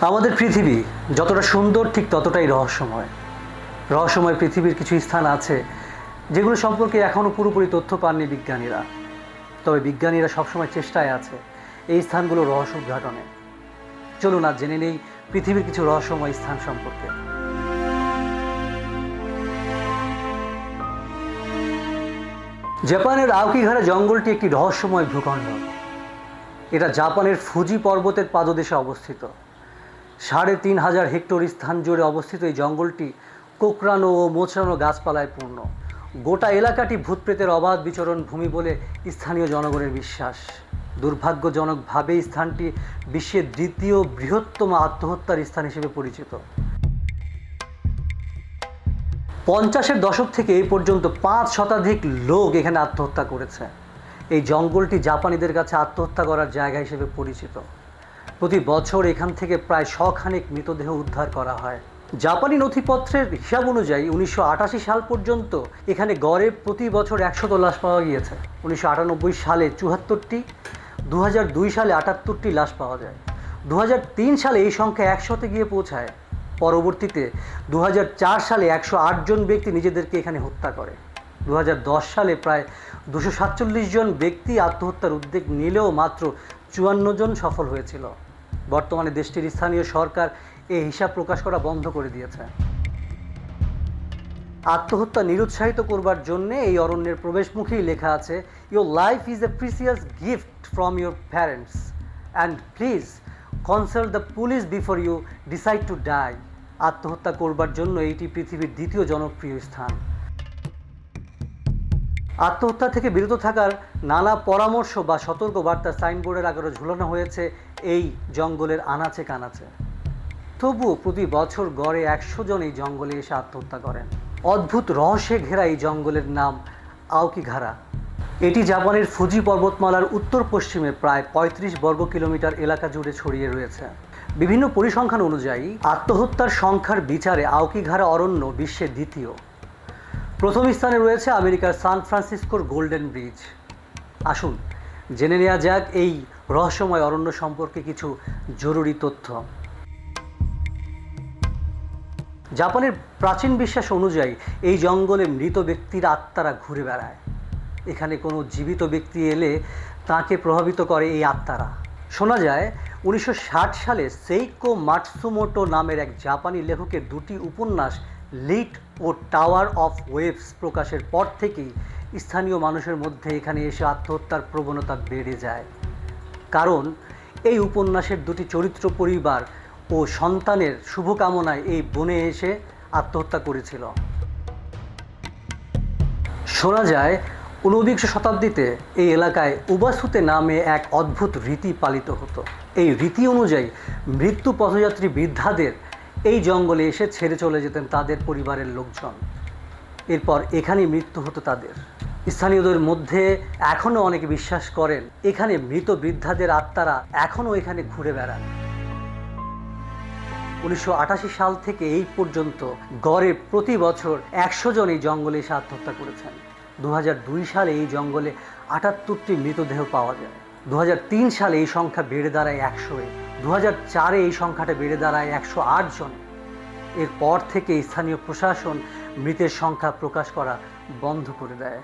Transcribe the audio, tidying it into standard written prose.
আমাদের পৃথিবী যতটা সুন্দর ঠিক ততটাই রহস্যময়। রহস্যময় পৃথিবীর কিছু স্থান আছে যেগুলো সম্পর্কে এখনও পুরোপুরি তথ্য পাননি বিজ্ঞানীরা। তবে বিজ্ঞানীরা সবসময় চেষ্টায় আছে এই স্থানগুলো রহস্য উদ্ঘাটনে। চলুন আজ জেনে নেই পৃথিবীর কিছু রহস্যময় স্থান সম্পর্কে। জাপানের আওকিগারা জঙ্গলটি একটি রহস্যময় ভূখণ্ড। এটা জাপানের ফুজি পর্বতের পাদদেশে অবস্থিত। ৩,৫০০ হেক্টর স্থান জুড়ে অবস্থিত এই জঙ্গলটি কোঁকড়ানো ও মোচড়ানো গাছপালায় পূর্ণ। গোটা এলাকাটি ভূতপ্রেতের অবাধ বিচরণ ভূমি বলে স্থানীয় জনগণের বিশ্বাস। দুর্ভাগ্যজনকভাবে স্থানটি বিশ্বের দ্বিতীয় বৃহত্তম আত্মহত্যার স্থান হিসেবে পরিচিত। 50-এর দশক থেকে এই পর্যন্ত 5 শতাধিক লোক এখানে আত্মহত্যা করেছে। এই জঙ্গলটি জাপানিদের কাছে আত্মহত্যা করার জায়গা হিসেবে পরিচিত। প্রতি বছর এখান থেকে প্রায় 100 খানেক মৃতদেহ উদ্ধার করা হয়। জাপানি নথিপত্রের হিসাব অনুযায়ী 1988 সাল পর্যন্ত এখানে গড়ে প্রতি বছর 100 লাশ পাওয়া গিয়েছে। 1998 সালে 74টি, 2002 সালে 78টি লাশ পাওয়া যায়। 2003 সালে এই সংখ্যা 100-তে গিয়ে পৌঁছায়। পরবর্তীতে 2004 সালে 108 জন ব্যক্তি নিজেদেরকে এখানে হত্যা করে। 2010 সালে প্রায় 247 জন ব্যক্তি আত্মহত্যার উদ্যোগ নিলেও মাত্র 54 জন সফল হয়েছিল। বর্তমানে দেশটির স্থানীয় সরকার এই হিসাব প্রকাশ করা বন্ধ করে দিয়েছে। আত্মহত্যা নিরুৎসাহিত করবার জন্য এই অরণ্যের প্রবেশমুখেই লেখা আছে, your life is a precious gift from your parents and please consult the police before you decide to die. আত্মহত্যা করবার জন্য এইটি পৃথিবীর দ্বিতীয় জনপ্রিয় স্থান। আত্মহত্যা থেকে বিরত থাকার নানা পরামর্শ বা সতর্কবার্তা সাইনবোর্ডের আকারে ঝুলানো হয়েছে এই জঙ্গলের আনাচে কানাচে। তবুও প্রতি বছর গড়ে 100 জন এই জঙ্গলে এসে আত্মহত্যা করেন। অদ্ভুত রহস্যে ঘেরা এই জঙ্গলের নাম আওকিগারা। এটি জাপানের ফুজি পর্বতমালার উত্তর পশ্চিমে প্রায় 35 বর্গ কিলোমিটার এলাকা জুড়ে ছড়িয়ে রয়েছে। বিভিন্ন পরিসংখ্যান অনুযায়ী আত্মহত্যার সংখ্যার বিচারে আওকিগারা অরণ্য বিশ্বের দ্বিতীয়। প্রথম স্থানে রয়েছে আমেরিকার সান ফ্রান্সিসকোর গোল্ডেন ব্রিজ। আসুন জেনে নেওয়া যাক এই রহস্যময় অরণ্য সম্পর্কে কিছু জরুরি তথ্য। জাপানের প্রাচীন বিশ্বাস অনুযায়ী এই জঙ্গলে মৃত ব্যক্তির আত্মারা ঘুরে বেড়ায়। এখানে কোনো জীবিত ব্যক্তি এলে তাকে প্রভাবিত করে এই আত্মারা। শোনা যায় 1960 সালে সেইকো মাতসুমোটো নামের এক জাপানি লেখকের 2টি উপন্যাস লিট ও টাওয়ার অফ ওয়েভস প্রকাশের পর থেকেই স্থানীয় মানুষের মধ্যে এখানে এসে আত্মহত্যার প্রবণতা বেড়ে যায়। কারণ এই উপন্যাসের 2টি চরিত্র পরিবার ও সন্তানের শুভকামনায় এই বনে এসে আত্মহত্যা করেছিল। শোনা যায় 19 শতাব্দীতে এই এলাকায় উবাসুতে নামে এক অদ্ভুত রীতি পালিত হতো। এই রীতি অনুযায়ী মৃত্যু পথযাত্রী বৃদ্ধাদের এই জঙ্গলে এসে ছেড়ে চলে যেতেন তাদের পরিবারের লোকজন। এরপর এখানেই মৃত্যু হতো তাদের। স্থানীয়দের মধ্যে এখনও অনেকে বিশ্বাস করেন এখানে মৃত বৃদ্ধাদের আত্মারা এখনও এখানে ঘুরে বেড়ান। 1988 সাল থেকে এই পর্যন্ত গড়ে প্রতি বছর 100 জন এই জঙ্গলে এসে আত্মহত্যা করেছেন। 2002 সালে এই জঙ্গলে 78টি মৃতদেহ পাওয়া যায়। 2003 সালে এই সংখ্যা বেড়ে দাঁড়ায় 100-এ। 2004-এ এই সংখ্যাটা বেড়ে দাঁড়ায় 108 জনে। এরপর থেকে স্থানীয় প্রশাসন মৃতের সংখ্যা প্রকাশ করা বন্ধ করে দেয়।